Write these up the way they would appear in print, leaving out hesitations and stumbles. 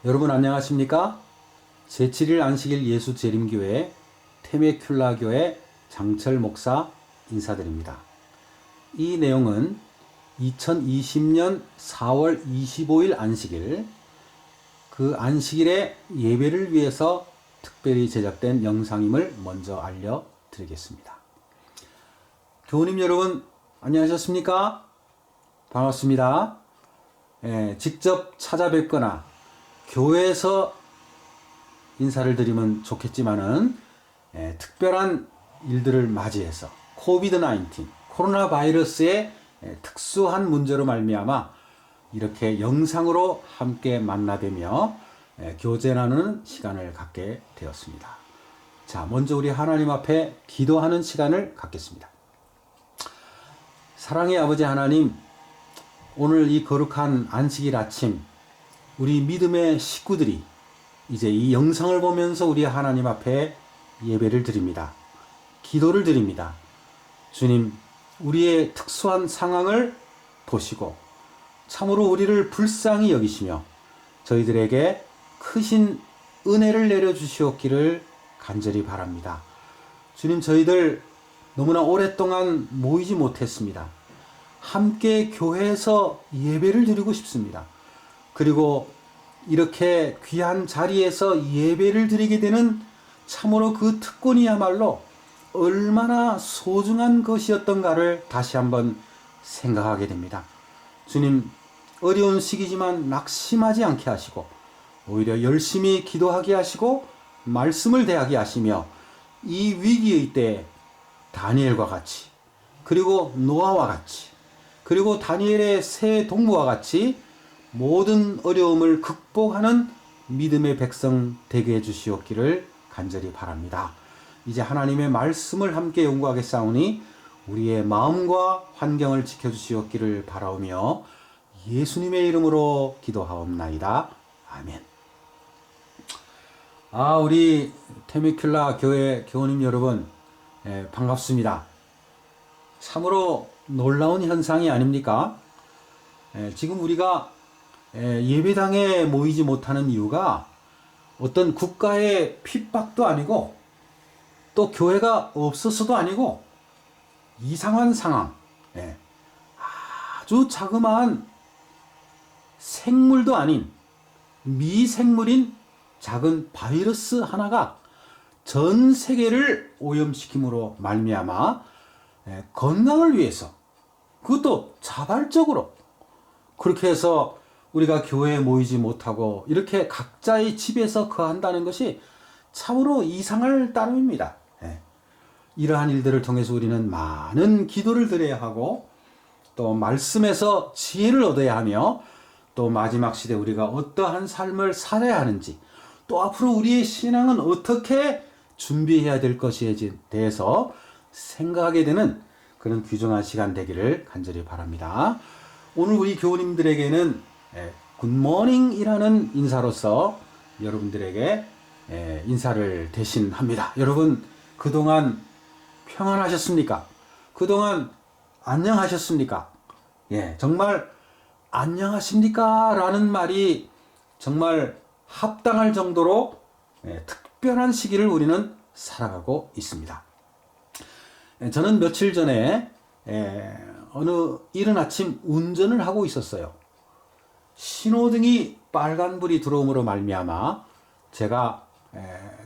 여러분 안녕하십니까? 제7일 안식일 예수재림교회 테메큘라교회 장철 목사 인사드립니다. 이 내용은 2020년 4월 25일 안식일, 그 안식일의 예배를 위해서 특별히 제작된 영상임을 먼저 알려드리겠습니다. 교우님 여러분 안녕하셨습니까? 반갑습니다. 직접 찾아뵙거나 교회에서 인사를 드리면 좋겠지만은 특별한 일들을 맞이해서 코비드-19 코로나 바이러스의 특수한 문제로 말미암아 이렇게 영상으로 함께 만나뵈며 교제 나누는 시간을 갖게 되었습니다. 자, 먼저 우리 하나님 앞에 기도하는 시간을 갖겠습니다. 사랑의 아버지 하나님, 오늘 이 거룩한 안식일 아침 우리 믿음의 식구들이 이제 이 영상을 보면서 우리 하나님 앞에 예배를 드립니다. 기도를 드립니다. 주님, 우리의 특수한 상황을 보시고 참으로 우리를 불쌍히 여기시며 저희들에게 크신 은혜를 내려주시옵기를 간절히 바랍니다. 주님, 저희들 너무나 오랫동안 모이지 못했습니다. 함께 교회에서 예배를 드리고 싶습니다. 그리고 이렇게 귀한 자리에서 예배를 드리게 되는 참으로 그 특권이야말로 얼마나 소중한 것이었던가를 다시 한번 생각하게 됩니다. 주님, 어려운 시기지만 낙심하지 않게 하시고 오히려 열심히 기도하게 하시고 말씀을 대하게 하시며 이 위기의 때에 다니엘과 같이, 그리고 노아와 같이, 그리고 다니엘의 새 동무와 같이 모든 어려움을 극복하는 믿음의 백성 되게 해주시옵기를 간절히 바랍니다. 이제 하나님의 말씀을 함께 연구하겠사오니 우리의 마음과 환경을 지켜주시옵기를 바라오며 예수님의 이름으로 기도하옵나이다. 아멘. 우리 테메큘라 교회 교우님 여러분, 반갑습니다. 참으로 놀라운 현상이 아닙니까? 지금 우리가 예배당에 모이지 못하는 이유가 어떤 국가의 핍박도 아니고 또 교회가 없어서도 아니고 이상한 상황, 아주 자그마한 생물도 아닌 미생물인 작은 바이러스 하나가 전 세계를 오염시킴으로 말미암아 건강을 위해서, 그것도 자발적으로 그렇게 해서 우리가 교회에 모이지 못하고 이렇게 각자의 집에서 거한다는 것이 참으로 이상할 따름입니다. 이러한 일들을 통해서 우리는 많은 기도를 드려야 하고 또 말씀에서 지혜를 얻어야 하며 또 마지막 시대 우리가 어떠한 삶을 살아야 하는지 또 앞으로 우리의 신앙은 어떻게 준비해야 될 것에 대해서 생각하게 되는 그런 귀중한 시간 되기를 간절히 바랍니다. 오늘 우리 교우님들에게는 굿모닝이라는 인사로서 여러분들에게 인사를 대신합니다. 여러분 그동안 평안하셨습니까? 그동안 안녕하셨습니까? 정말 안녕하십니까? 라는 말이 정말 합당할 정도로 특별한 시기를 우리는 살아가고 있습니다. 저는 며칠 전에 어느 이른 아침 운전을 하고 있었어요. 신호등이 빨간불이 들어옴으로 말미암아 제가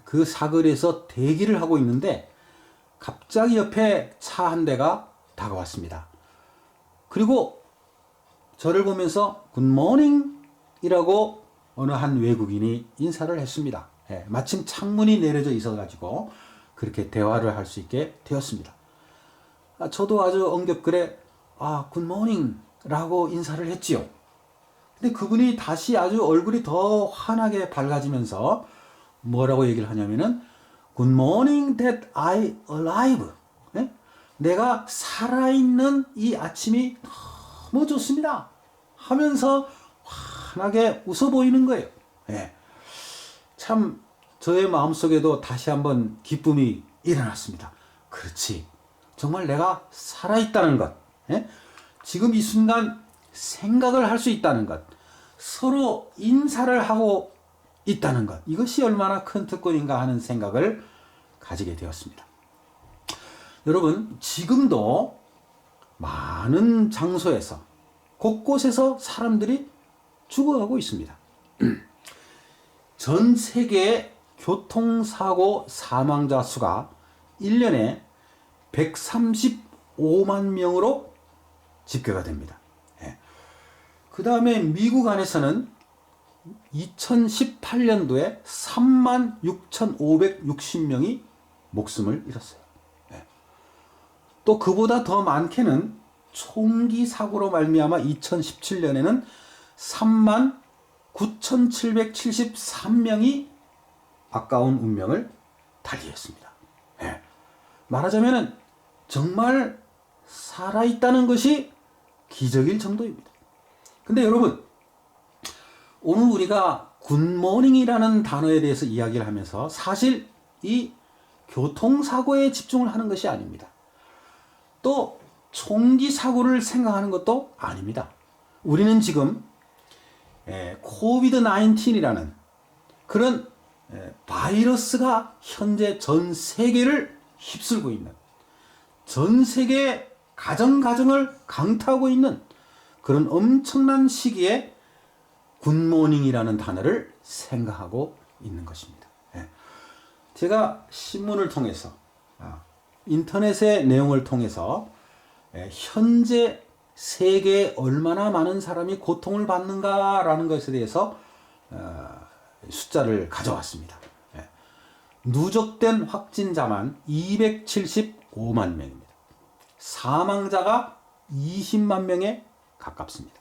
그 사거리에서 대기를 하고 있는데 갑자기 옆에 차 한 대가 다가왔습니다. 그리고 저를 보면서 굿모닝 이라고 어느 한 외국인이 인사를 했습니다. 마침 창문이 내려져 있어가지고 그렇게 대화를 할 수 있게 되었습니다. 저도 아주 엉겹결에 굿모닝 라고 인사를 했지요. 근데 그분이 다시 아주 얼굴이 더 환하게 밝아지면서 뭐라고 얘기를 하냐면은 Good morning that I alive. 내가 살아있는 이 아침이 너무 좋습니다 하면서 환하게 웃어 보이는 거예요. 참 저의 마음속에도 다시 한번 기쁨이 일어났습니다. 그렇지, 정말 내가 살아있다는 것, 지금 이 순간 생각을 할 수 있다는 것, 서로 인사를 하고 있다는 것. 이것이 얼마나 큰 특권인가 하는 생각을 가지게 되었습니다. 여러분, 지금도 많은 장소에서 곳곳에서 사람들이 죽어가고 있습니다. 전 세계 교통사고 사망자 수가 1년에 135만 명으로 집계가 됩니다. 그 다음에 미국 안에서는 2018년도에 36,560명이 목숨을 잃었어요. 또 그보다 더 많게는 총기 사고로 말미암아 2017년에는 39,773명이 아까운 운명을 달리했습니다. 말하자면 정말 살아있다는 것이 기적일 정도입니다. 근데 여러분, 오늘 우리가 굿모닝이라는 단어에 대해서 이야기를 하면서 사실 이 교통사고에 집중을 하는 것이 아닙니다. 또 총기 사고를 생각하는 것도 아닙니다. 우리는 지금 코비드-19이라는 그런 바이러스가 현재 전 세계를 휩쓸고 있는, 전 세계 가정을 강타하고 있는 그런 엄청난 시기에 굿모닝이라는 단어를 생각하고 있는 것입니다. 제가 신문을 통해서 인터넷의 내용을 통해서 현재 세계에 얼마나 많은 사람이 고통을 받는가라는 것에 대해서 숫자를 가져왔습니다. 누적된 확진자만 275만 명입니다. 사망자가 20만 명에 가깝습니다.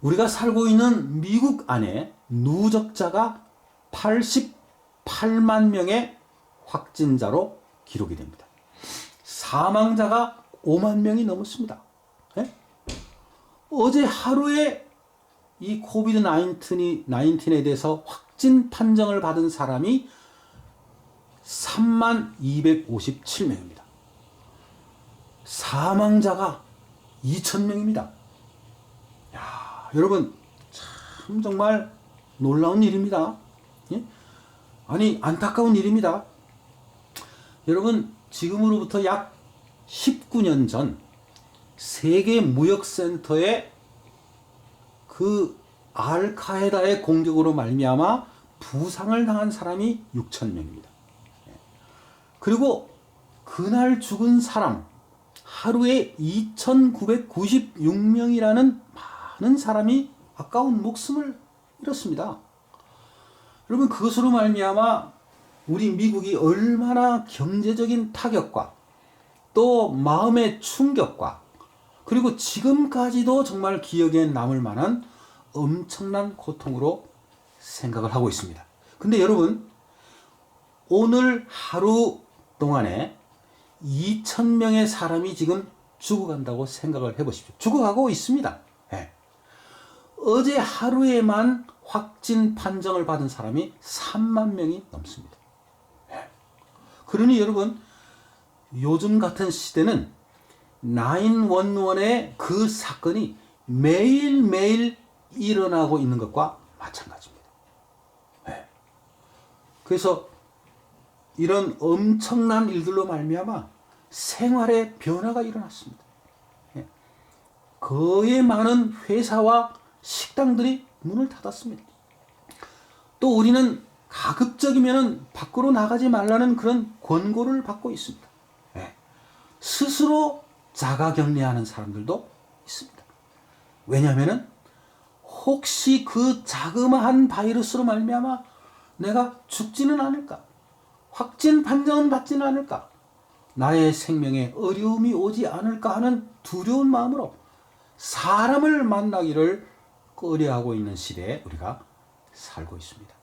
우리가 살고 있는 미국 안에 누적자가 88만 명의 확진자로 기록이 됩니다. 사망자가 5만 명이 넘었습니다. 어제 하루에 이 코비드-19에 대해서 확진 판정을 받은 사람이 3257명입니다. 사망자가 2000명입니다. 여러분, 참 정말 놀라운 일입니다. 아니, 안타까운 일입니다. 여러분, 지금으로부터 약 19년 전 세계무역센터에 그 알카에다의 공격으로 말미암아 부상을 당한 사람이 6,000명입니다. 그리고 그날 죽은 사람 하루에 2,996명이라는 많은 사람이 아까운 목숨을 잃었습니다. 여러분, 그것으로 말미암아 우리 미국이 얼마나 경제적인 타격과 또 마음의 충격과 그리고 지금까지도 정말 기억에 남을 만한 엄청난 고통으로 생각을 하고 있습니다. 근데 여러분, 오늘 하루 동안에 2,000명의 사람이 지금 죽어간다고 생각을 해보십시오. 죽어가고 있습니다. 어제 하루에만 확진 판정을 받은 사람이 3만 명이 넘습니다. 그러니 여러분, 요즘 같은 시대는 911의 그 사건이 매일매일 일어나고 있는 것과 마찬가지입니다. 그래서 이런 엄청난 일들로 말미암아 생활에 변화가 일어났습니다. 거의 많은 회사와 식당들이 문을 닫았습니다. 또 우리는 가급적이면 밖으로 나가지 말라는 그런 권고를 받고 있습니다. 스스로 자가격리하는 사람들도 있습니다. 왜냐하면 혹시 그 자그마한 바이러스로 말미암아 내가 죽지는 않을까? 확진 판정은 받지는 않을까? 나의 생명에 어려움이 오지 않을까 하는 두려운 마음으로 사람을 만나기를 꺼려하고 있는 시대에 우리가 살고 있습니다.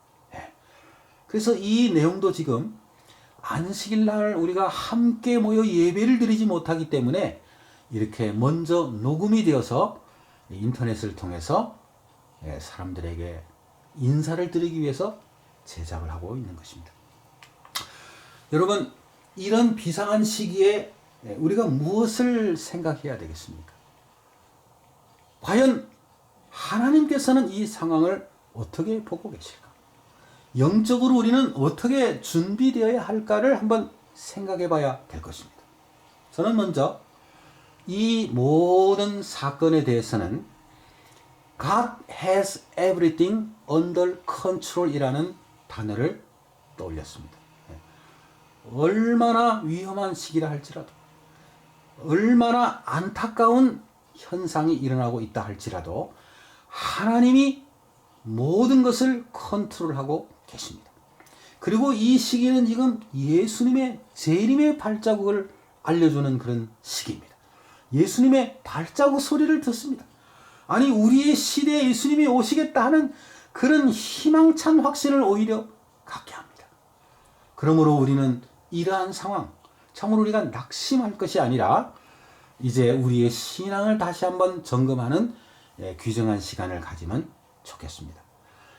그래서 이 내용도 지금 안식일 날 우리가 함께 모여 예배를 드리지 못하기 때문에 이렇게 먼저 녹음이 되어서 인터넷을 통해서 사람들에게 인사를 드리기 위해서 제작을 하고 있는 것입니다. 여러분, 이런 비상한 시기에 우리가 무엇을 생각해야 되겠습니까? 과연 하나님께서는 이 상황을 어떻게 보고 계실까? 영적으로 우리는 어떻게 준비되어야 할까를 한번 생각해 봐야 될 것입니다. 저는 먼저 이 모든 사건에 대해서는 God has everything under control 이라는 단어를 떠올렸습니다. 얼마나 위험한 시기라 할지라도, 얼마나 안타까운 현상이 일어나고 있다 할지라도 하나님이 모든 것을 컨트롤하고 계십니다. 그리고 이 시기는 지금 예수님의 재림의 발자국을 알려주는 그런 시기입니다. 예수님의 발자국 소리를 듣습니다. 아니, 우리의 시대에 예수님이 오시겠다 하는 그런 희망찬 확신을 오히려 갖게 합니다. 그러므로 우리는 이러한 상황, 참으로 우리가 낙심할 것이 아니라 이제 우리의 신앙을 다시 한번 점검하는 귀중한 시간을 가지면 좋겠습니다.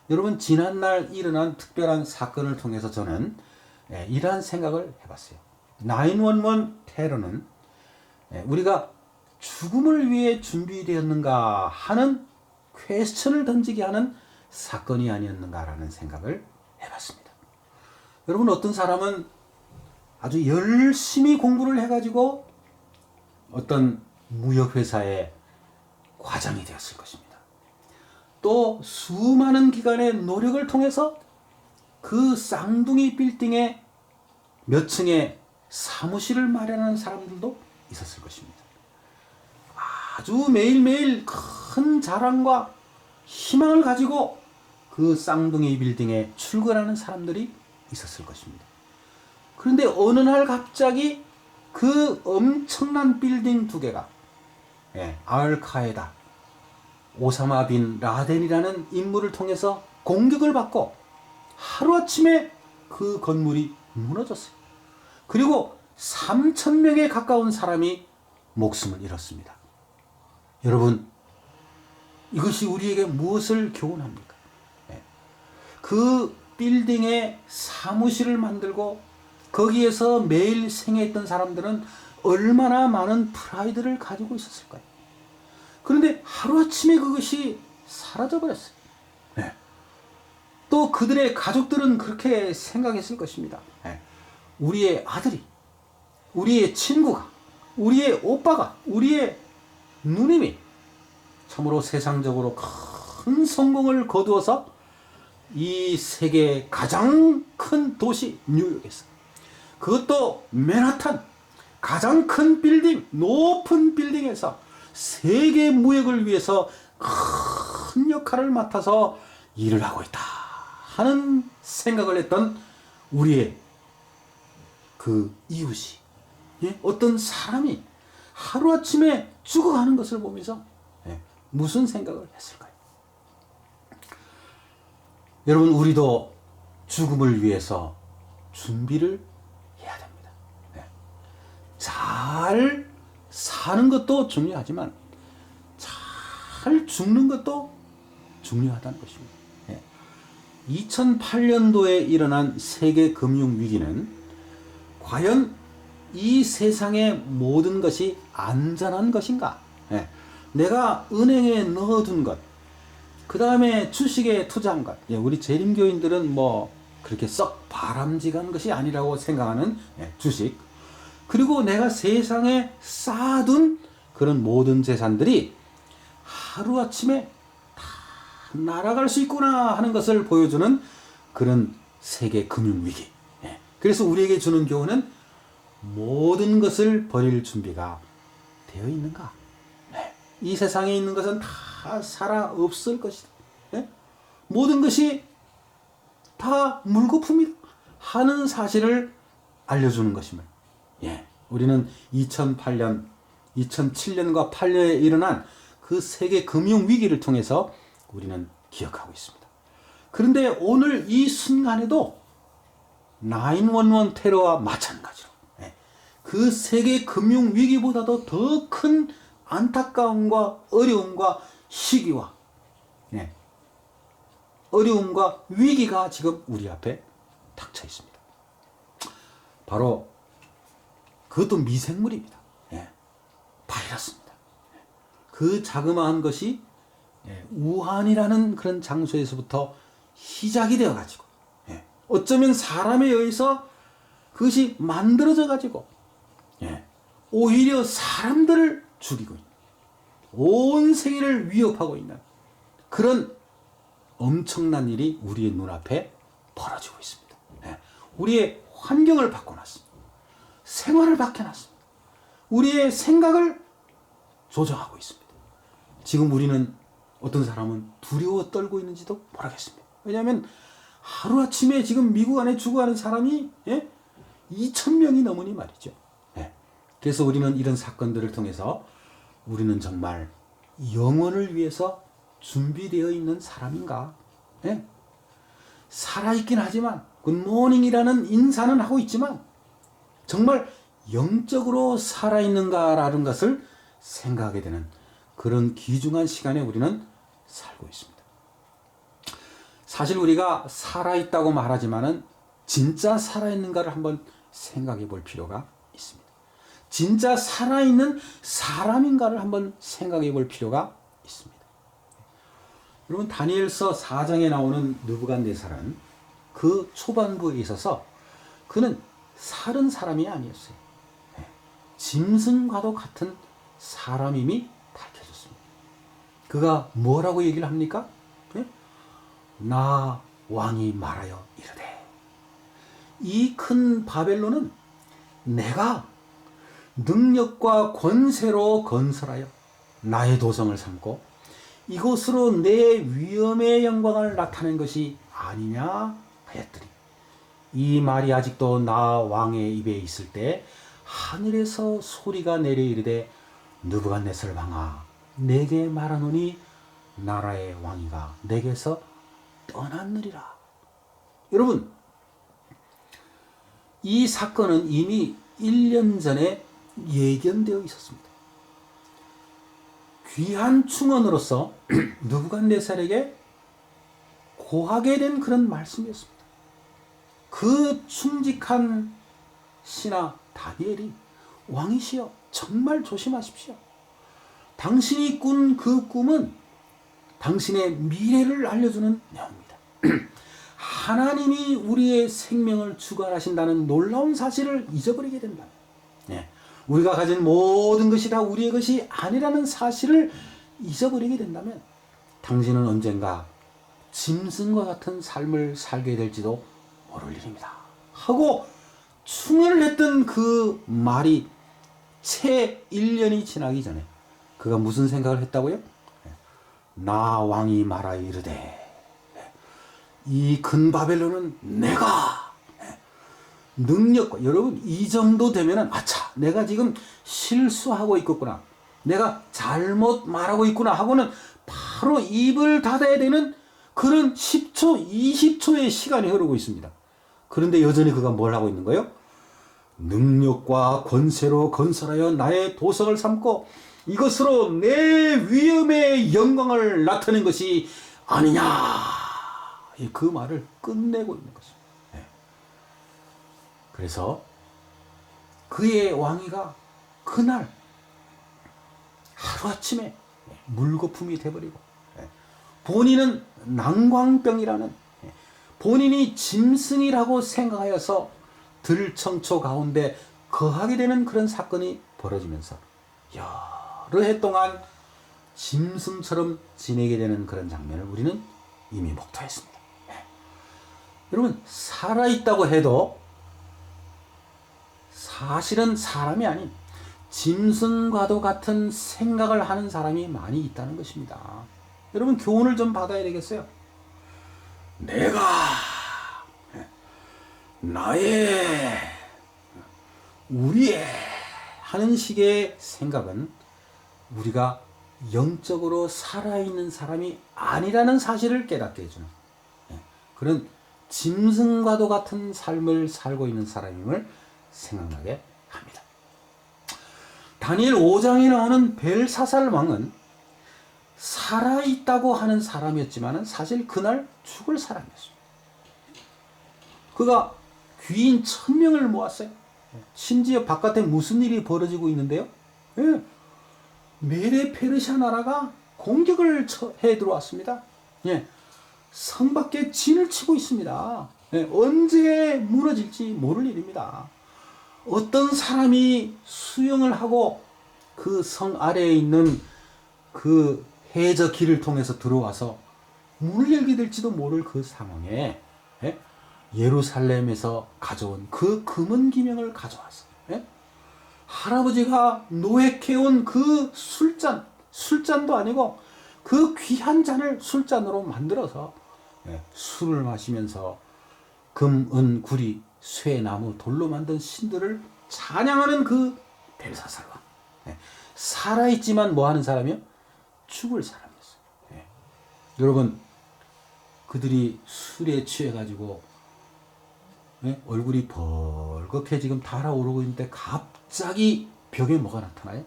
여러분, 지난날 일어난 특별한 사건을 통해서 저는 이러한 생각을 해봤어요. 911 테러는 우리가 죽음을 위해 준비되었는가 하는 퀘스천을 던지게 하는 사건이 아니었는가라는 생각을 해봤습니다. 여러분, 어떤 사람은 아주 열심히 공부를 해가지고 어떤 무역회사의 과장이 되었을 것입니다. 또 수많은 기간의 노력을 통해서 그 쌍둥이 빌딩에 몇 층의 사무실을 마련하는 사람들도 있었을 것입니다. 아주 매일매일 큰 자랑과 희망을 가지고 그 쌍둥이 빌딩에 출근하는 사람들이 있었을 것입니다. 그런데 어느 날 갑자기 그 엄청난 빌딩 두 개가 알카에다 오사마 빈 라덴이라는 인물을 통해서 공격을 받고 하루아침에 그 건물이 무너졌어요. 그리고 3,000명에 가까운 사람이 목숨을 잃었습니다. 여러분, 이것이 우리에게 무엇을 교훈합니까? 그 빌딩에 사무실을 만들고 거기에서 매일 생애했던 사람들은 얼마나 많은 프라이드를 가지고 있었을까요? 그런데 하루아침에 그것이 사라져버렸어요. 또 그들의 가족들은 그렇게 생각했을 것입니다. 우리의 아들이, 우리의 친구가, 우리의 오빠가, 우리의 누님이 참으로 세상적으로 큰 성공을 거두어서 이 세계 가장 큰 도시 뉴욕에서, 그것도 맨하탄 가장 큰 빌딩, 높은 빌딩에서 세계 무역을 위해서 큰 역할을 맡아서 일을 하고 있다 하는 생각을 했던 우리의 그 이웃이, 어떤 사람이 하루아침에 죽어가는 것을 보면서 무슨 생각을 했을까요? 여러분, 우리도 죽음을 위해서 준비를 해야 됩니다. 잘 사는 것도 중요하지만 잘 죽는 것도 중요하다는 것입니다. 2008년도에 일어난 세계 금융 위기는 과연 이 세상의 모든 것이 안전한 것인가? 내가 은행에 넣어둔 것, 그 다음에 주식에 투자한 것, 우리 재림교인들은 뭐 그렇게 썩 바람직한 것이 아니라고 생각하는 주식, 그리고 내가 세상에 쌓아둔 그런 모든 재산들이 하루아침에 다 날아갈 수 있구나 하는 것을 보여주는 그런 세계 금융위기. 그래서 우리에게 주는 교훈은 모든 것을 버릴 준비가 되어 있는가? 이 세상에 있는 것은 다 살아 없을 것이다. 모든 것이 다 물거품이다 하는 사실을 알려주는 것임을. 우리는 2008년, 2007년과 8년에 일어난 그 세계 금융 위기를 통해서 우리는 기억하고 있습니다. 그런데 오늘 이 순간에도 911 테러와 마찬가지로 그 세계 금융 위기보다도 더 큰 안타까움과 어려움과 시기와 어려움과 위기가 지금 우리 앞에 닥쳐 있습니다. 바로 그것도 미생물입니다. 바이러스입니다. 그 자그마한 것이 우한이라는 그런 장소에서부터 시작이 되어 가지고 어쩌면 사람에 의해서 그것이 만들어져 가지고 오히려 사람들을 죽이고 있는, 온 세계를 위협하고 있는 그런 엄청난 일이 우리의 눈앞에 벌어지고 있습니다. 우리의 환경을 바꿔놨습니다. 생활을 바꿔놨습니다. 우리의 생각을 조정하고 있습니다. 지금 우리는 어떤 사람은 두려워 떨고 있는지도 모르겠습니다. 왜냐하면 하루아침에 지금 미국 안에 죽어가는 사람이 2,000명이 넘으니 말이죠. 그래서 우리는 이런 사건들을 통해서 우리는 정말 영혼을 위해서 준비되어 있는 사람인가? 살아있긴 하지만 굿모닝이라는 인사는 하고 있지만 정말 영적으로 살아있는가라는 것을 생각하게 되는 그런 귀중한 시간에 우리는 살고 있습니다. 사실 우리가 살아있다고 말하지만은 진짜 살아있는가를 한번 생각해 볼 필요가 있습니다. 진짜 살아있는 사람인가를 한번 생각해 볼 필요가 있습니다. 여러분, 다니엘서 4장에 나오는 느부갓네살은 그 초반부에 있어서 그는 살은 사람이 아니었어요. 짐승과도 같은 사람임이 밝혀졌습니다. 그가 뭐라고 얘기를 합니까? 나 왕이 말하여 이르되, 이 큰 바벨론은 내가 능력과 권세로 건설하여 나의 도성을 삼고 이곳으로 내 위엄의 영광을 나타낸 것이 아니냐 하였더니, 이 말이 아직도 나 왕의 입에 있을 때 하늘에서 소리가 내려 이르되, 느부갓네살 왕아, 내게 말하노니 나라의 왕이가 내게서 떠났느니라. 여러분, 이 사건은 이미 1년 전에 예견되어 있었습니다. 귀한 충언으로서 느부갓네살에게 고하게 된 그런 말씀이었습니다. 그 충직한 신하 다니엘이, 왕이시여, 정말 조심하십시오. 당신이 꾼 그 꿈은 당신의 미래를 알려주는 내용입니다. 하나님이 우리의 생명을 주관하신다는 놀라운 사실을 잊어버리게 된다. 우리가 가진 모든 것이 다 우리의 것이 아니라는 사실을 잊어버리게 된다면 당신은 언젠가 짐승과 같은 삶을 살게 될지도 모를 일입니다. 하고 충언을 했던 그 말이 채 1년이 지나기 전에 그가 무슨 생각을 했다고요? 나 왕이 말하여 이르되, 이 큰 바벨론은 내가 능력과, 여러분, 이 정도 되면은 아차, 내가 지금 실수하고 있겠구나, 내가 잘못 말하고 있구나 하고는 바로 입을 닫아야 되는 그런 10초, 20초의 시간이 흐르고 있습니다. 그런데 여전히 그가 뭘 하고 있는 거예요? 능력과 권세로 건설하여 나의 도성을 삼고 이것으로 내 위엄의 영광을 나타낸 것이 아니냐, 그 말을 끝내고 있는 것입니다. 그래서 그의 왕위가 그날 하루아침에 물거품이 돼버리고, 본인은 난광병이라는, 본인이 짐승이라고 생각하여서 들청초 가운데 거하게 되는 그런 사건이 벌어지면서 여러 해 동안 짐승처럼 지내게 되는 그런 장면을 우리는 이미 목도했습니다. 여러분, 살아있다고 해도 사실은 사람이 아닌 짐승과도 같은 생각을 하는 사람이 많이 있다는 것입니다. 여러분, 교훈을 좀 받아야 되겠어요. 내가 나의 우리의 하는 식의 생각은 우리가 영적으로 살아있는 사람이 아니라는 사실을 깨닫게 해주는 그런 짐승과도 같은 삶을 살고 있는 사람임을 생각나게 합니다. 다니엘 5장에 나오는 벨사살 왕은 살아있다고 하는 사람이었지만 사실 그날 죽을 사람이었습니다. 그가 귀인 1,000명을 모았어요. 심지어 바깥에 무슨 일이 벌어지고 있는데요? 메데 페르시아 나라가 공격을 해 들어왔습니다. 예, 성 밖에 진을 치고 있습니다. 예, 언제 무너질지 모를 일입니다. 어떤 사람이 수영을 하고 그 성 아래에 있는 그 해저 길을 통해서 들어와서 문을 열게 될지도 모를 그 상황에, 예? 예루살렘에서 가져온 그 금은 기명을 가져와서, 예? 할아버지가 노획해온 그 술잔도 아니고 그 귀한 잔을 술잔으로 만들어서, 예, 술을 마시면서 금, 은, 구리, 쇠, 나무, 돌로 만든 신들을 찬양하는 그 벨사살왕. 예, 살아있지만 뭐 하는 사람이요? 죽을 사람이었어요. 예. 여러분, 그들이 술에 취해가지고, 예? 얼굴이 벌겋게 지금 달아오르고 있는데 갑자기 벽에 뭐가 나타나요?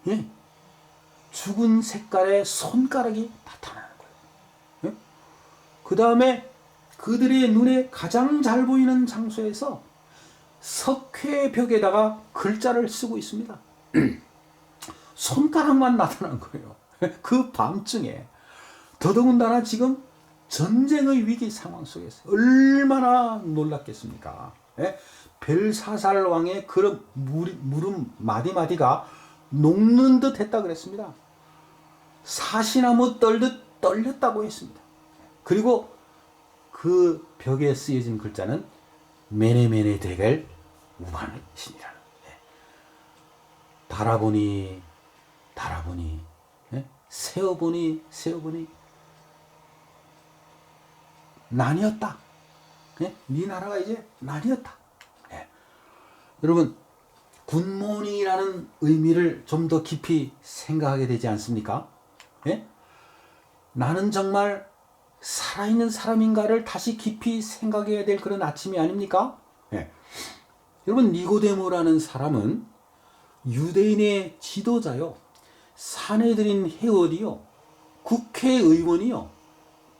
예? 죽은 색깔의 손가락이 나타나는 거예요. 예? 그 다음에 그들의 눈에 가장 잘 보이는 장소에서 석회 벽에다가 글자를 쓰고 있습니다. 손가락만 나타난 거예요. 그 밤중에. 더더군다나 지금 전쟁의 위기 상황 속에서 얼마나 놀랐겠습니까? 예? 벨사살 왕의 그런 물음 마디마디가 녹는 듯 했다 그랬습니다. 사시나무 떨듯 떨렸다고 했습니다. 그리고 그 벽에 쓰여진 글자는 메네메네 데겔 우반의 신이라는, 예. 달아보니 달아보니, 예? 세어보니 세어보니 나뉘었다. 예? 네 나라가 이제 나뉘었다. 예. 여러분, 굿모닝이라는 의미를 좀 더 깊이 생각하게 되지 않습니까? 예? 나는 정말 살아있는 사람인가를 다시 깊이 생각해야 될 그런 아침이 아닙니까? 예. 여러분, 니고데모라는 사람은 유대인의 지도자요, 사내들인 회원이요, 국회의원이요,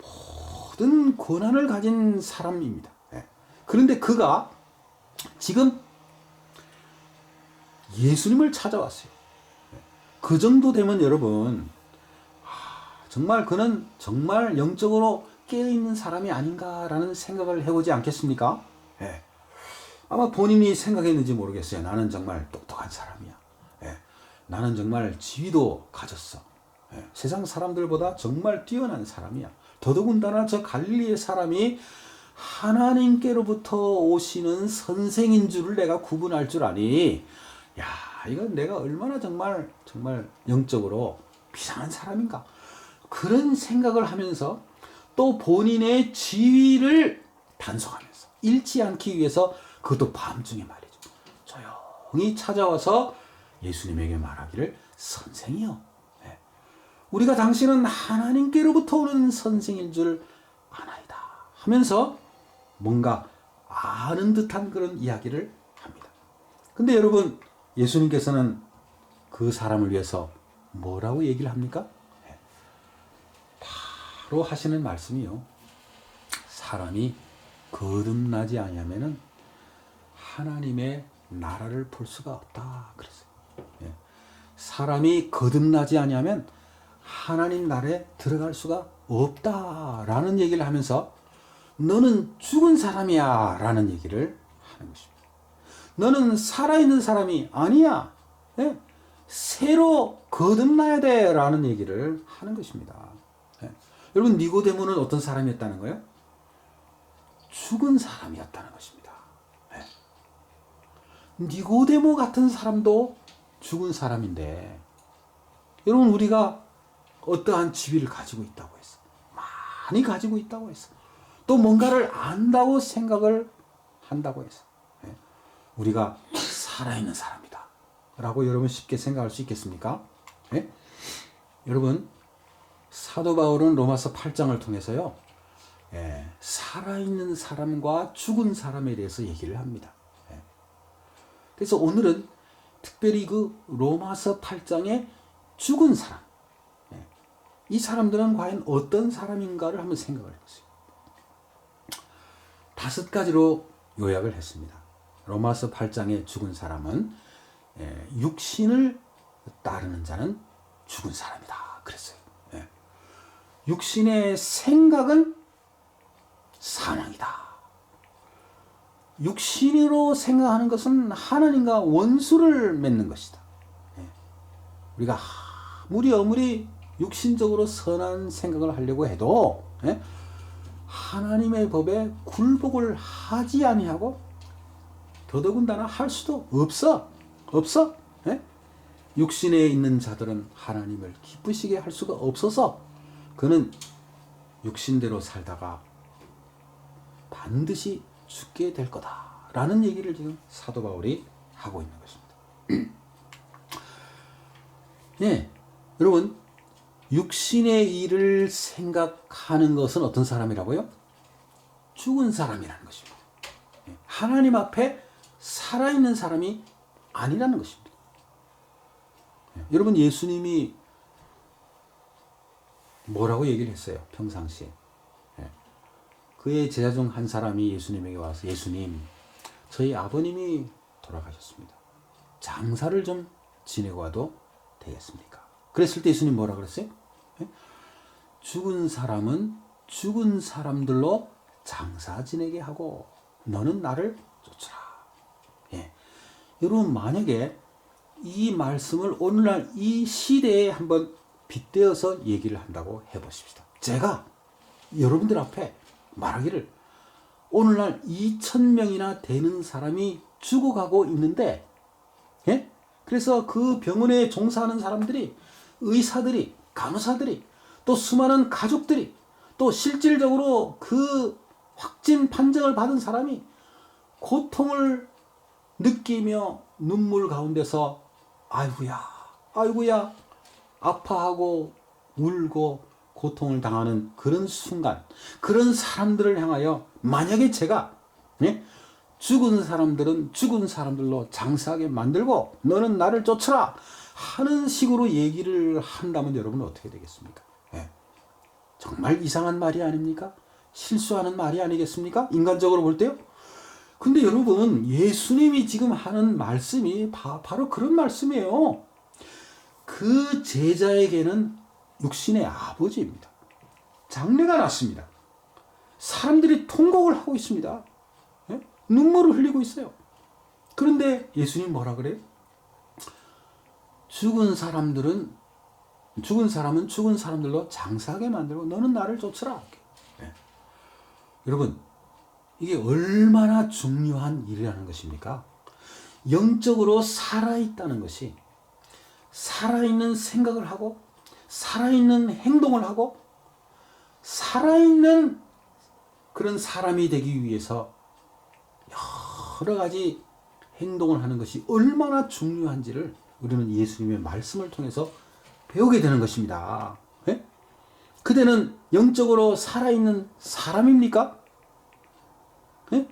모든 권한을 가진 사람입니다. 예. 그런데 그가 지금 예수님을 찾아왔어요. 예. 그 정도 되면 여러분, 정말 그는 정말 영적으로 깨어있는 사람이 아닌가라는 생각을 해보지 않겠습니까? 예. 아마 본인이 생각했는지 모르겠어요. 나는 정말 똑똑한 사람이야. 예. 나는 정말 지위도 가졌어. 예. 세상 사람들보다 정말 뛰어난 사람이야. 더더군다나 저 갈릴리의 사람이 하나님께로부터 오시는 선생인 줄을 내가 구분할 줄 아니. 야, 이건 내가 얼마나 정말 영적으로 비상한 사람인가. 그런 생각을 하면서 또 본인의 지위를 단속하면서 잃지 않기 위해서, 그것도 밤중에 말이죠, 조용히 찾아와서 예수님에게 말하기를, 선생이요, 네, 우리가 당신은 하나님께로부터 오는 선생인 줄 아나이다 하면서 뭔가 아는 듯한 그런 이야기를 합니다. 근데 여러분, 예수님께서는 그 사람을 위해서 뭐라고 얘기를 합니까? 바로 하시는 말씀이요, 사람이 거듭나지 아니하면은 하나님의 나라를 볼 수가 없다 그랬어요. 예. 사람이 거듭나지 아니하면 하나님 나라에 들어갈 수가 없다라는 얘기를 하면서, 너는 죽은 사람이야 라는 얘기를 하는 것입니다. 너는 살아있는 사람이 아니야. 예? 새로 거듭나야 돼 라는 얘기를 하는 것입니다. 예. 여러분, 니고데모는 어떤 사람이었다는 거예요? 죽은 사람이었다는 것입니다. 예. 니고데모 같은 사람도 죽은 사람인데, 여러분, 우리가 어떠한 지위를 가지고 있다고 했어? 많이 가지고 있다고 했어. 또 뭔가를 안다고 생각을 한다고 했어. 예. 우리가 살아있는 사람이다 라고 여러분 쉽게 생각할 수 있겠습니까? 예? 여러분, 사도 바울은 로마서 8장을 통해서요, 예, 살아있는 사람과 죽은 사람에 대해서 얘기를 합니다. 예. 그래서 오늘은 특별히 그 로마서 8장의 죽은 사람, 예, 이 사람들은 과연 어떤 사람인가를 한번 생각을 해보세요. 5가지로 요약을 했습니다. 로마서 8장의 죽은 사람은, 예, 육신을 따르는 자는 죽은 사람이다 그랬어요. 예. 육신의 생각은 사망이다. 육신으로 생각하는 것은 하나님과 원수를 맺는 것이다. 예. 우리가 아무리 육신적으로 선한 생각을 하려고 해도 예? 하나님의 법에 굴복을 하지 아니하고 더더군다나 할 수도 없어. 예? 육신에 있는 자들은 하나님을 기쁘시게 할 수가 없어서 그는 육신대로 살다가 반드시 죽게 될 거다라는 얘기를 지금 사도 바울이 하고 있는 것입니다. 네, 여러분 육신의 일을 생각하는 것은 어떤 사람이라고요? 죽은 사람이라는 것입니다. 하나님 앞에 살아있는 사람이 아니라는 것입니다. 여러분 예수님이 뭐라고 얘기를 했어요? 평상시에. 그의 제자 중 한 사람이 예수님에게 와서 예수님, 저희 아버님이 돌아가셨습니다. 장사를 좀 지내고 와도 되겠습니까? 그랬을 때 예수님 뭐라 그랬어요? 죽은 사람은 죽은 사람들로 장사 지내게 하고 너는 나를 쫓으라. 예. 여러분 만약에 이 말씀을 오늘날 이 시대에 한번 빗대어서 얘기를 한다고 해보십시다. 제가 여러분들 앞에 말하기를 오늘날 2,000명이나 되는 사람이 죽어가고 있는데 예? 그래서 그 병원에 종사하는 사람들이 의사들이 간호사들이 또 수많은 가족들이 또 실질적으로 그 확진 판정을 받은 사람이 고통을 느끼며 눈물 가운데서 아이고야 아파하고 울고 고통을 당하는 그런 순간 그런 사람들을 향하여 만약에 제가 죽은 사람들은 죽은 사람들로 장사하게 만들고 너는 나를 쫓으라 하는 식으로 얘기를 한다면 여러분은 어떻게 되겠습니까? 정말 이상한 말이 아닙니까? 실수하는 말이 아니겠습니까? 인간적으로 볼 때요. 근데 여러분 예수님이 지금 하는 말씀이 바로 그런 말씀이에요. 그 제자에게는 육신의 아버지입니다. 장례가 났습니다. 사람들이 통곡을 하고 있습니다. 눈물을 흘리고 있어요. 그런데 예수님 뭐라 그래요? 죽은 사람은 죽은 사람들로 장사하게 만들고 너는 나를 쫓으라. 여러분 이게 얼마나 중요한 일이라는 것입니까? 영적으로 살아있다는 것이 살아있는 생각을 하고 살아있는 행동을 하고 살아있는 그런 사람이 되기 위해서 여러 가지 행동을 하는 것이 얼마나 중요한지를 우리는 예수님의 말씀을 통해서 배우게 되는 것입니다. 예? 그대는 영적으로 살아있는 사람입니까? 예?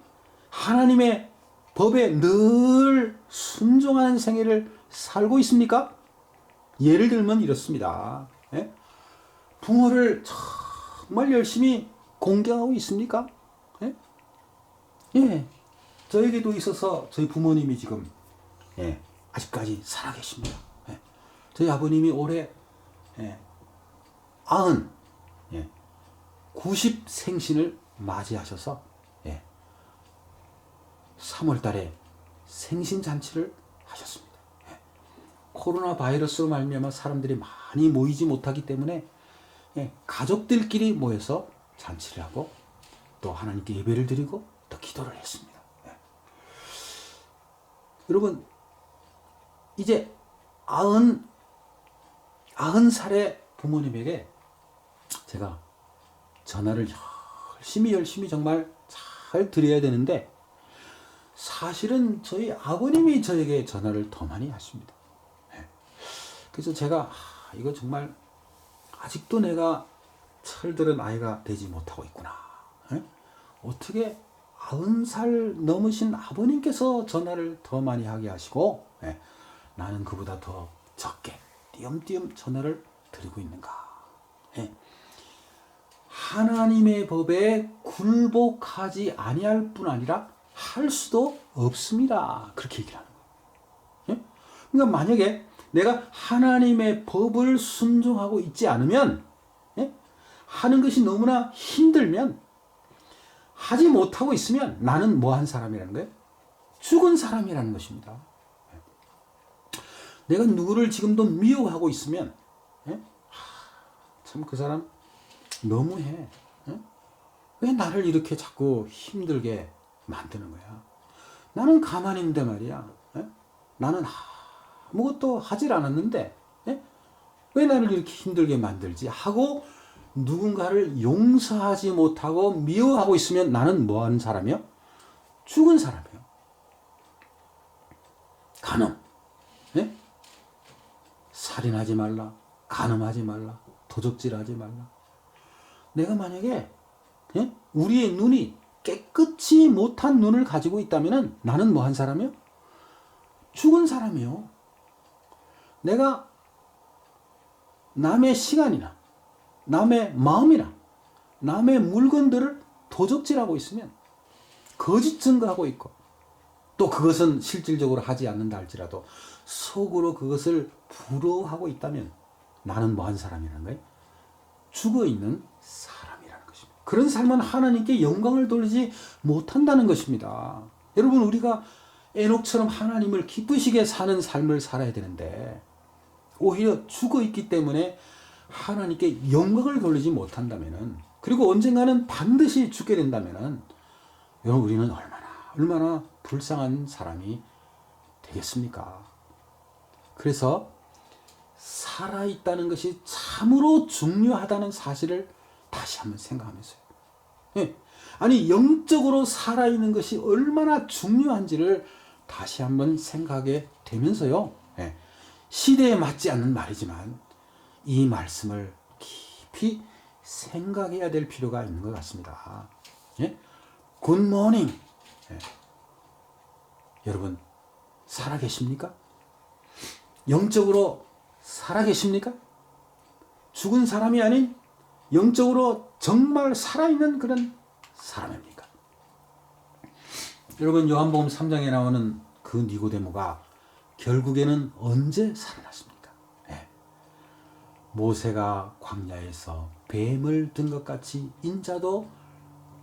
하나님의 법에 늘 순종하는 생애를 살고 있습니까? 예를 들면 이렇습니다. 예? 부모를 정말 열심히 공경하고 있습니까? 예? 예. 저에게도 있어서 저희 부모님이 지금 아직까지 살아계십니다. 저희 아버님이 올해 90 생신을 맞이하셔서 3월 달에 생신잔치를 하셨습니다. 코로나 바이러스로 말미암아 사람들이 많이 모이지 못하기 때문에 가족들끼리 모여서 잔치를 하고 또 하나님께 예배를 드리고 또 기도를 했습니다. 여러분 이제 90살의 부모님에게 제가 전화를 열심히 정말 잘 드려야 되는데 사실은 저희 아버님이 저에게 전화를 더 많이 하십니다. 그래서 제가 이거 정말 아직도 내가 철들은 아이가 되지 못하고 있구나. 어떻게 90살 넘으신 아버님께서 전화를 더 많이 하게 하시고 나는 그보다 더 적게 띄엄띄엄 전화를 드리고 있는가. 하나님의 법에 굴복하지 아니할 뿐 아니라 할 수도 없습니다. 그렇게 얘기를 하는 거예요. 그러니까 만약에 내가 하나님의 법을 순종하고 있지 않으면, 예? 하는 것이 너무나 힘들면, 하지 못하고 있으면 나는 뭐 한 사람이라는 거예요? 죽은 사람이라는 것입니다. 내가 누구를 지금도 미워하고 있으면, 예? 참 그 사람 너무해. 예? 왜 나를 이렇게 자꾸 힘들게 만드는 거야? 나는 가만히 있는데 말이야. 예? 나는 아무것도 하질 않았는데, 예? 왜 나를 이렇게 힘들게 만들지? 하고 누군가를 용서하지 못하고 미워하고 있으면 나는 뭐 하는 사람이요? 죽은 사람이요. 간음. 예? 살인하지 말라. 간음하지 말라. 도적질하지 말라. 내가 만약에, 예? 우리의 눈이 깨끗이 못한 눈을 가지고 있다면 나는 뭐 한 사람이요? 죽은 사람이요. 내가 남의 시간이나 남의 마음이나 남의 물건들을 도적질하고 있으면, 거짓 증거하고 있고, 또 그것은 실질적으로 하지 않는다 할지라도 속으로 그것을 부러워하고 있다면 나는 뭐 한 사람이라는 거예요? 죽어있는 사람이라는 것입니다. 그런 삶은 하나님께 영광을 돌리지 못한다는 것입니다. 여러분, 우리가 에녹처럼 하나님을 기쁘시게 사는 삶을 살아야 되는데, 오히려 죽어있기 때문에 하나님께 영광을 돌리지 못한다면은, 그리고 언젠가는 반드시 죽게 된다면은, 여러분, 우리는 얼마나 불쌍한 사람이 되겠습니까? 그래서 살아있다는 것이 참으로 중요하다는 사실을 다시 한번 생각하면서요. 예. 아니, 영적으로 살아있는 것이 얼마나 중요한지를 다시 한번 생각하게 되면서요. 예. 시대에 맞지 않는 말이지만 이 말씀을 깊이 생각해야 될 필요가 있는 것 같습니다. 예? 굿모닝. 예. 여러분, 살아계십니까? 영적으로 살아계십니까? 죽은 사람이 아닌 영적으로 정말 살아있는 그런 사람입니까? 여러분, 요한복음 3장에 나오는 그 니고데모가 결국에는 언제 살아났습니까? 예. 모세가 광야에서 뱀을 든 것 같이 인자도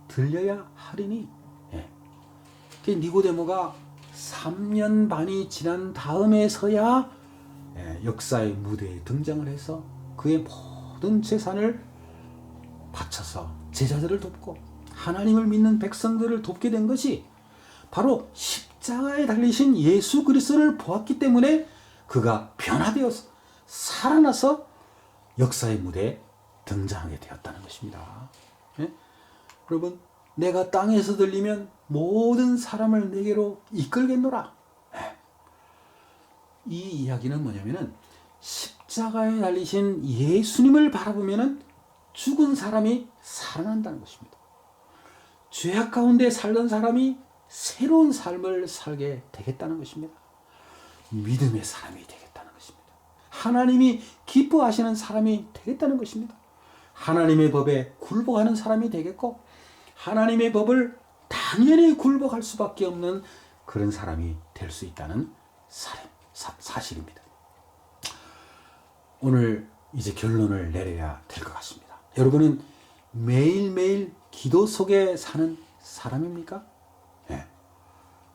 들려야 하리니. 예. 니고데모가 3년 반이 지난 다음에서야 역사의 무대에 등장을 해서 그의 모든 재산을 바쳐서 제자들을 돕고 하나님을 믿는 백성들을 돕게 된 것이 바로 십자가에 달리신 예수 그리스도를 보았기 때문에 그가 변화되어서 살아나서 역사의 무대에 등장하게 되었다는 것입니다. 예? 여러분, 내가 땅에서 들리면 모든 사람을 내게로 이끌겠노라. 예. 이 이야기는 뭐냐면은 십자가에 달리신 예수님을 바라보면은 죽은 사람이 살아난다는 것입니다. 죄악 가운데 살던 사람이 새로운 삶을 살게 되겠다는 것입니다. 믿음의 사람이 되겠다는 것입니다. 하나님이 기뻐하시는 사람이 되겠다는 것입니다. 하나님의 법에 굴복하는 사람이 되겠고, 하나님의 법을 당연히 굴복할 수밖에 없는 그런 사람이 될 수 있다는 사실입니다. 오늘 이제 결론을 내려야 될 것 같습니다. 여러분은 매일매일 기도 속에 사는 사람입니까? 네.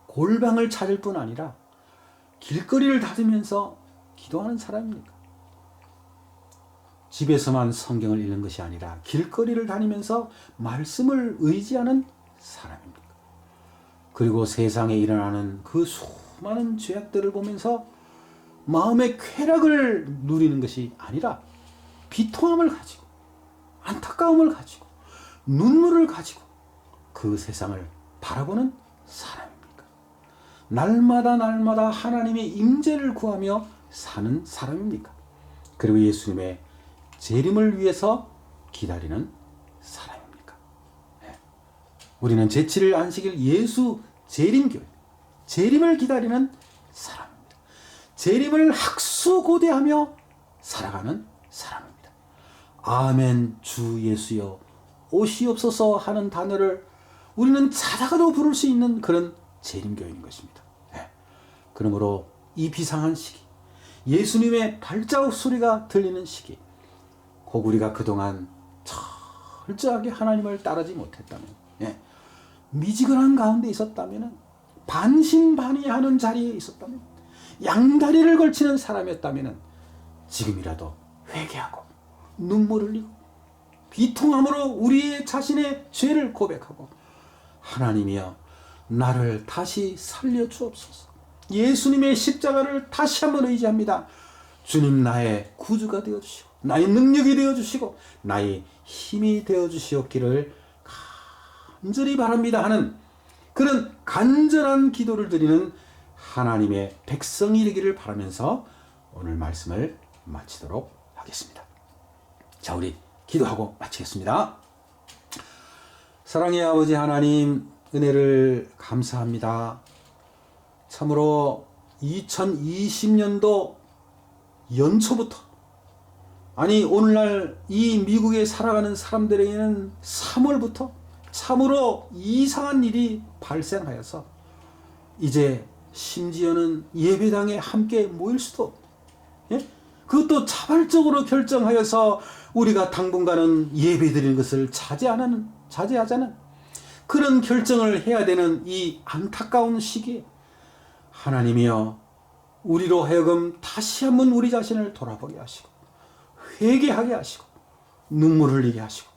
골방을 찾을 뿐 아니라 길거리를 다니면서 기도하는 사람입니까? 집에서만 성경을 읽는 것이 아니라 길거리를 다니면서 말씀을 의지하는 사람입니까? 그리고 세상에 일어나는 그 수많은 죄악들을 보면서 마음의 쾌락을 누리는 것이 아니라 비통함을 가지고, 안타까움을 가지고, 눈물을 가지고 그 세상을 바라보는 사람입니까? 날마다 하나님의 임재를 구하며 사는 사람입니까? 그리고 예수님의 재림을 위해서 기다리는 사람입니까? 네. 우리는 제7일 안식일 예수 재림교회, 재림을 기다리는 사람입니다. 재림을 학수고대하며 살아가는 사람입니다. 아멘 주 예수여 오시옵소서 하는 단어를 우리는 자다가도 부를 수 있는 그런 재림교회인 것입니다. 네. 그러므로 이 비상한 시기, 예수님의 발자국 소리가 들리는 시기, 혹 우리가 그동안 철저하게 하나님을 따르지 못했다면, 미지근한 가운데 있었다면, 반신반의하는 자리에 있었다면, 양다리를 걸치는 사람이었다면 지금이라도 회개하고 눈물을 흘리고 비통함으로 우리의 자신의 죄를 고백하고, 하나님이여 나를 다시 살려주옵소서. 예수님의 십자가를 다시 한번 의지합니다. 주님 나의 구주가 되어주시고 나의 능력이 되어주시고 나의 힘이 되어주시옵기를 간절히 바랍니다 하는 그런 간절한 기도를 드리는 하나님의 백성이 되기를 바라면서 오늘 말씀을 마치도록 하겠습니다. 자, 우리 기도하고 마치겠습니다. 사랑의 아버지 하나님, 은혜를 감사합니다. 참으로 2020년도 연초부터, 아니 오늘날 이 미국에 살아가는 사람들에게는 3월부터 참으로 이상한 일이 발생하여서 이제 심지어는 예배당에 함께 모일 수도, 그것도 자발적으로 결정하여서 우리가 당분간은 예배드리는 것을 자제하자는 그런 결정을 해야 되는 이 안타까운 시기에 하나님이여 우리로 하여금 다시 한번 우리 자신을 돌아보게 하시고 회개하게 하시고 눈물 흘리게 하시고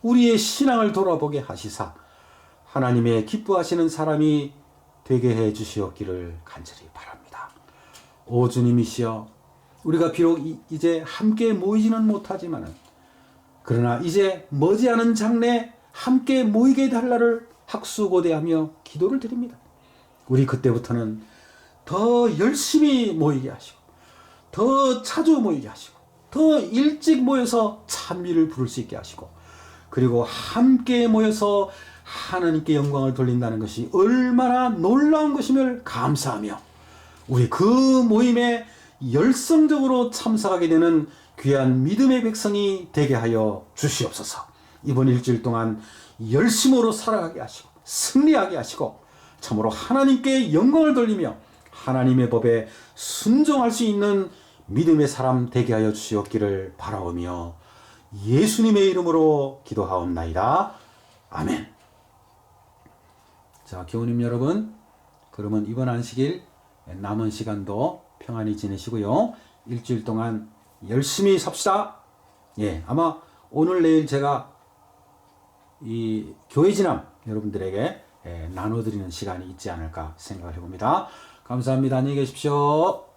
우리의 신앙을 돌아보게 하시사 하나님의 기뻐하시는 사람이 되게 해 주시옵기를 간절히 바랍니다. 오 주님이시여, 우리가 비록 이제 함께 모이지는 못하지만 그러나 이제 머지않은 장래에 함께 모이게 달라를 학수고대하며 기도를 드립니다. 우리 그때부터는 더 열심히 모이게 하시고 더 자주 모이게 하시고 더 일찍 모여서 찬미를 부를 수 있게 하시고, 그리고 함께 모여서 하나님께 영광을 돌린다는 것이 얼마나 놀라운 것임을 감사하며 우리 그 모임에 열성적으로 참석하게 되는 귀한 믿음의 백성이 되게 하여 주시옵소서. 이번 일주일 동안 열심으로 살아가게 하시고 승리하게 하시고 참으로 하나님께 영광을 돌리며 하나님의 법에 순종할 수 있는 믿음의 사람 되게 하여 주시옵기를 바라오며 예수님의 이름으로 기도하옵나이다. 아멘. 자, 교우님 여러분, 그러면 이번 안식일 남은 시간도 평안히 지내시고요. 일주일 동안 열심히 삽시다. 아마 오늘 내일 제가 이 교회 진함 여러분들에게 나눠드리는 시간이 있지 않을까 생각을 해봅니다. 감사합니다. 안녕히 계십시오.